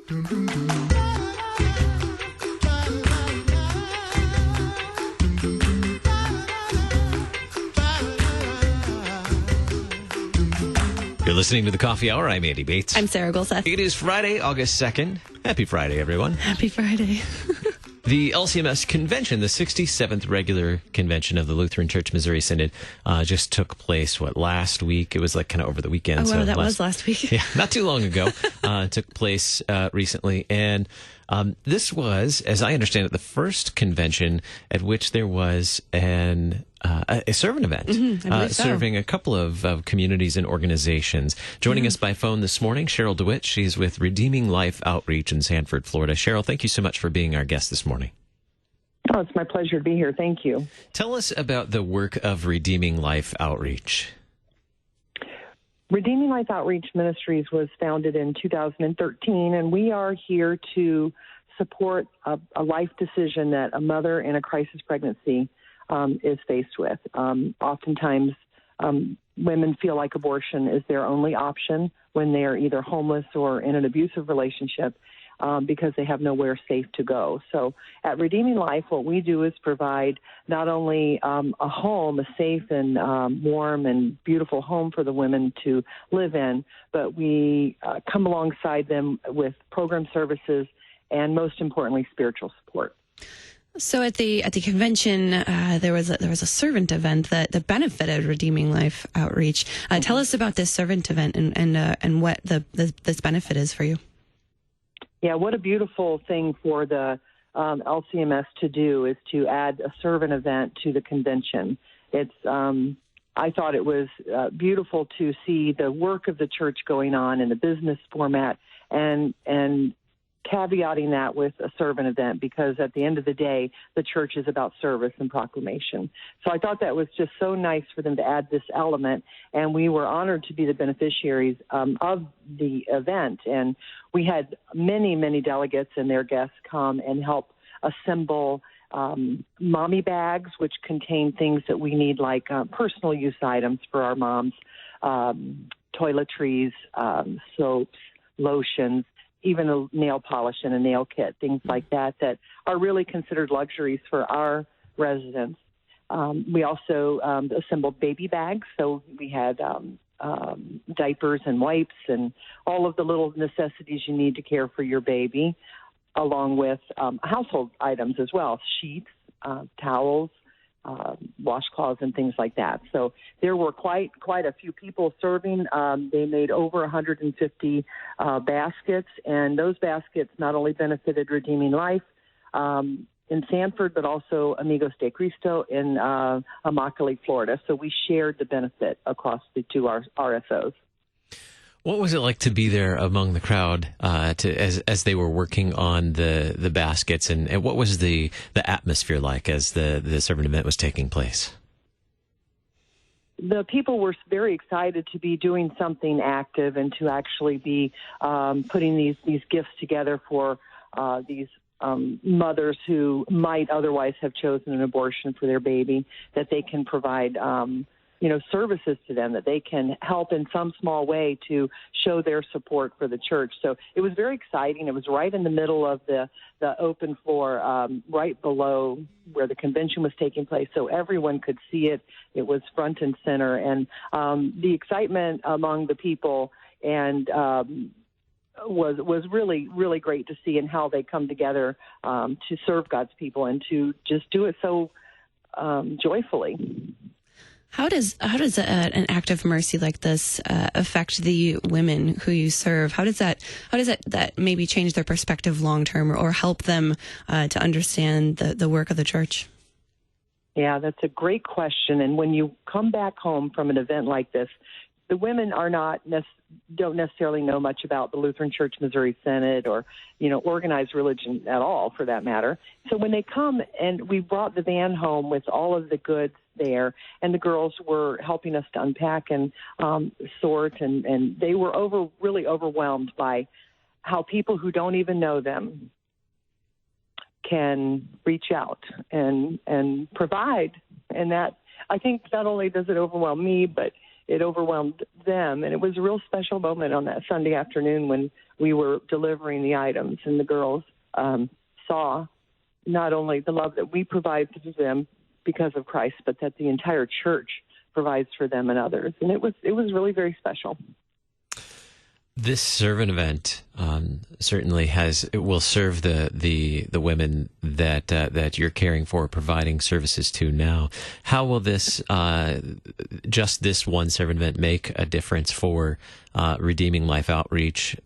You're listening to The Coffee Hour. I'm Andy Bates. I'm Sarah Golseth. It is Friday, August 2nd. Happy Friday, everyone. Happy Friday. The LCMS Convention, the 67th regular convention of the Lutheran Church Missouri Synod, just took place, last week? It was kind of over the weekend. Oh, wow, that was last week. Yeah, not too long ago. Took place recently. And this was, as I understand it, the first convention at which there was a servant event, I believe so. serving a couple of communities and organizations. Joining us by phone this morning, Sheryl Dewitt. She's with Redeeming Life Outreach in Sanford, Florida. Sheryl, thank you so much for being our guest this morning. Oh, it's my pleasure to be here. Thank you. Tell us about the work of Redeeming Life Outreach. Redeeming Life Outreach Ministries was founded in 2013, and we are here to support a life decision that a mother in a crisis pregnancy is faced with. Oftentimes, women feel like abortion is their only option when they are either homeless or in an abusive relationship because they have nowhere safe to go. So at Redeeming Life, what we do is provide not only a home, a safe and warm and beautiful home for the women to live in, but we come alongside them with program services and, most importantly, spiritual support. So at the convention, there was a servant event that benefited Redeeming Life Outreach. Tell us about this servant event and what this benefit is for you. Yeah, what a beautiful thing for the LCMS to do is to add a servant event to the convention. It's I thought it was beautiful to see the work of the church going on in the business format and caveating that with a servant event, because at the end of the day, the church is about service and proclamation. So I thought that was just so nice for them to add this element, and we were honored to be the beneficiaries of the event. And we had many, many delegates and their guests come and help assemble mommy bags, which contain things that we need, like personal use items for our moms, toiletries, soaps, lotions, even a nail polish and a nail kit, things like that are really considered luxuries for our residents. We also assembled baby bags, so we had diapers and wipes and all of the little necessities you need to care for your baby, along with household items as well, sheets, towels, washcloths, and things like that. So there were quite a few people serving. They made over 150 baskets, and those baskets not only benefited Redeeming Life in Sanford, but also Amigos de Cristo in Immokalee, Florida. So we shared the benefit across the two RSOs. What was it like to be there among the crowd as they were working on the baskets, and what was the atmosphere like as the servant event was taking place? The people were very excited to be doing something active and to actually be putting these gifts together for these mothers who might otherwise have chosen an abortion for their baby, that they can provide services to them, that they can help in some small way to show their support for the church. So it was very exciting. It was right in the middle of the open floor, right below where the convention was taking place, so everyone could see it. It was front and center, and the excitement among the people and was really, really great to see, and how they come together to serve God's people and to just do it so joyfully. How does an act of mercy like this affect the women who you serve? How does that maybe change their perspective long term, or help them to understand the work of the church? Yeah, that's a great question. And when you come back home from an event like this, the women don't necessarily know much about the Lutheran Church Missouri Synod or, organized religion at all, for that matter. So when they come, and we brought the van home with all of the goods there, and the girls were helping us to unpack and sort, and they were really overwhelmed by how people who don't even know them can reach out and provide. And that, I think, not only does it overwhelm me, but it overwhelmed them. And it was a real special moment on that Sunday afternoon when we were delivering the items, and the girls saw not only the love that we provide to them because of Christ, but that the entire church provides for them and others. And it was really very special. This servant event certainly will serve the women that you're caring for, providing services to now. How will this just this one servant event make a difference for Redeeming Life Outreach?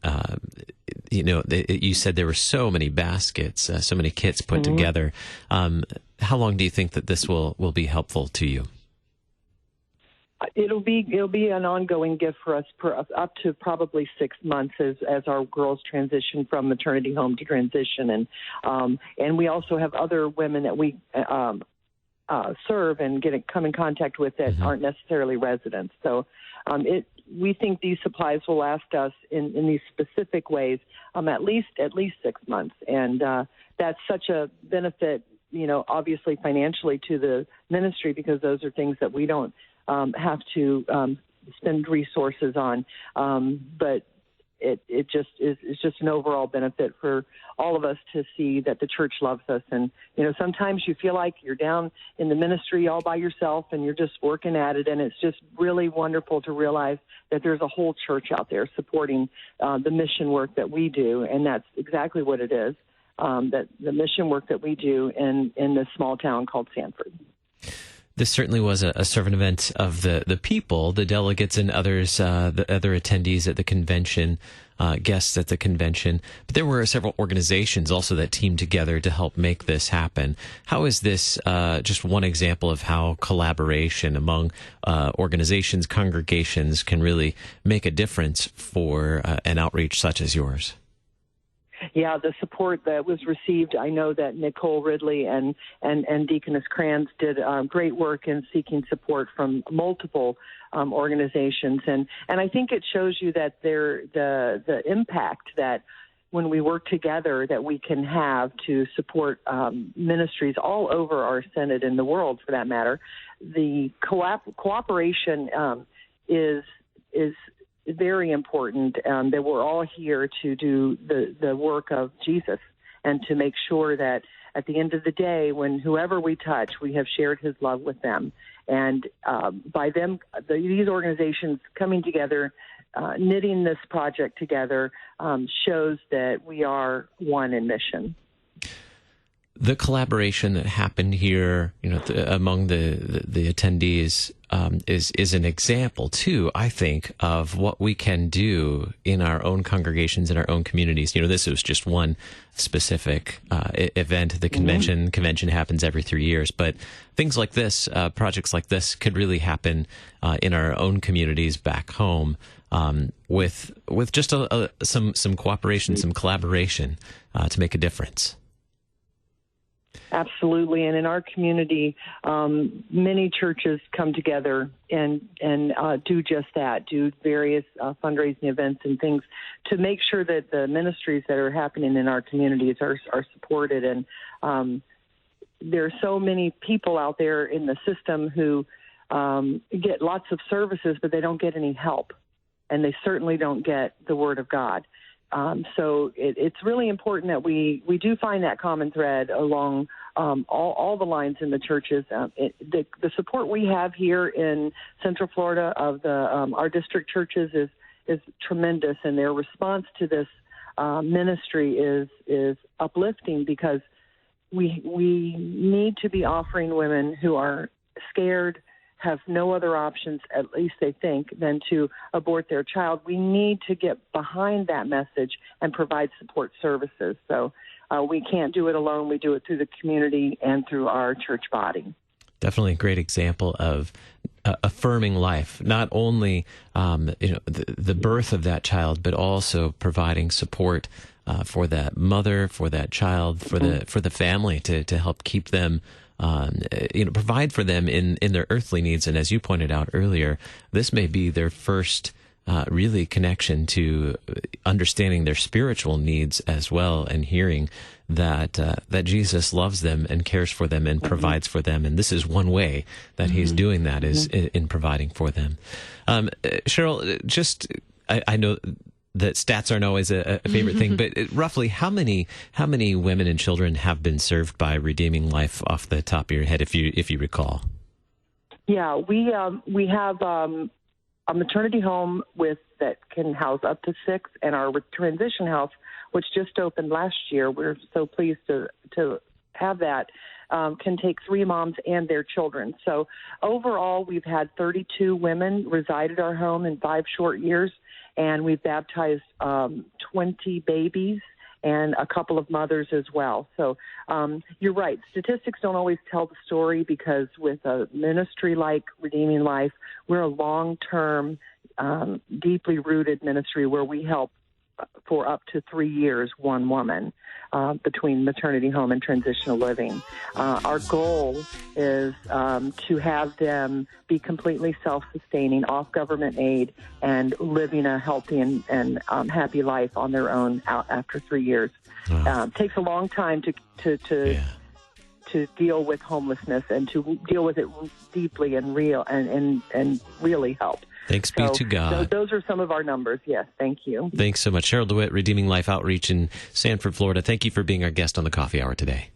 You said there were so many baskets, so many kits put together. How long do you think that this will be helpful to you? It'll be an ongoing gift for us up to probably 6 months as our girls transition from maternity home to transition, and we also have other women that we serve and come in contact with that aren't necessarily residents. So we think these supplies will last us in these specific ways at least 6 months, and that's such a benefit, obviously financially to the ministry, because those are things that we don't have to spend resources on, but it just is just an overall benefit for all of us to see that the church loves us. And sometimes you feel like you're down in the ministry all by yourself and you're just working at it, and it's just really wonderful to realize that there's a whole church out there supporting the mission work that we do, and that's exactly what it is, that the mission work that we do in this small town called Sanford. This certainly was a servant event of the people, the delegates and others, the other attendees at the convention, guests at the convention. But there were several organizations also that teamed together to help make this happen. How is this just one example of how collaboration among organizations, congregations can really make a difference for an outreach such as yours? Yeah, the support that was received, I know that Nicole Ridley and Deaconess Kranz did great work in seeking support from multiple organizations. And I think it shows you that the impact that when we work together that we can have to support ministries all over our Synod in the world, for that matter. The cooperation is very important, that we're all here to do the work of Jesus and to make sure that at the end of the day, when whoever we touch, we have shared his love with them. And by them, these organizations coming together, knitting this project together, shows that we are one in mission. The collaboration that happened here, among the attendees, is an example too, I think, of what we can do in our own congregations, in our own communities. This was just one specific event. The convention happens every 3 years, but things like this, projects like this, could really happen in our own communities back home, with just some cooperation, some collaboration to make a difference. Absolutely, and in our community, many churches come together and do just that, do various fundraising events and things to make sure that the ministries that are happening in our communities are supported. And there are so many people out there in the system who get lots of services, but they don't get any help, and they certainly don't get the Word of God. So it's really important that we do find that common thread along all the lines in the churches. The support we have here in Central Florida of our district churches is tremendous, and their response to this ministry is uplifting, because we need to be offering women who are scared, have no other options, at least they think, than to abort their child. We need to get behind that message and provide support services. So we can't do it alone. We do it through the community and through our church body. Definitely a great example of affirming life, not only the birth of that child, but also providing support for that mother, for that child, for the family to help keep them. Provide for them in their earthly needs. And as you pointed out earlier, this may be their first really connection to understanding their spiritual needs as well, and hearing that Jesus loves them and cares for them and provides for them. And this is one way that he's doing that is in providing for them. Sheryl, just, I know that stats aren't always a favorite thing, but roughly how many women and children have been served by Redeeming Life off the top of your head, if you recall? Yeah, we have a maternity home that can house up to 6, and our transition house, which just opened last year, we're so pleased to have that, can take 3 moms and their children. So overall, we've had 32 women reside at our home in 5 short years, and we've baptized 20 babies and a couple of mothers as well. So you're right. Statistics don't always tell the story, because with a ministry like Redeeming Life, we're a long-term, deeply rooted ministry where we help for up to 3 years one woman between maternity home and transitional living. Our goal is to have them be completely self-sustaining, off government aid, and living a healthy and happy life on their own after 3 years. Wow. Takes a long time to deal with homelessness and to deal with it deeply and real and really help. Thanks be to God. Those are some of our numbers. Yes, thank you. Thanks so much. Sheryl Dewitt, Redeeming Life Outreach in Sanford, Florida. Thank you for being our guest on the Coffee Hour today.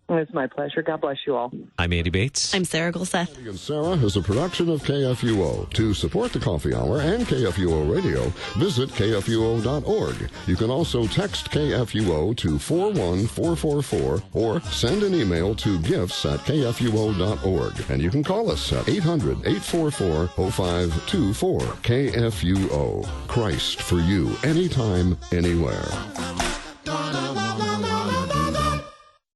It's my pleasure. God bless you all. I'm Andy Bates. I'm Sarah Gulseth. And Sarah is a production of KFUO. To support the Coffee Hour and KFUO Radio, visit KFUO.org. You can also text KFUO to 41444 or send an email to gifts@KFUO.org. And you can call us at 800-844-0524. KFUO. Christ for you, anytime, anywhere.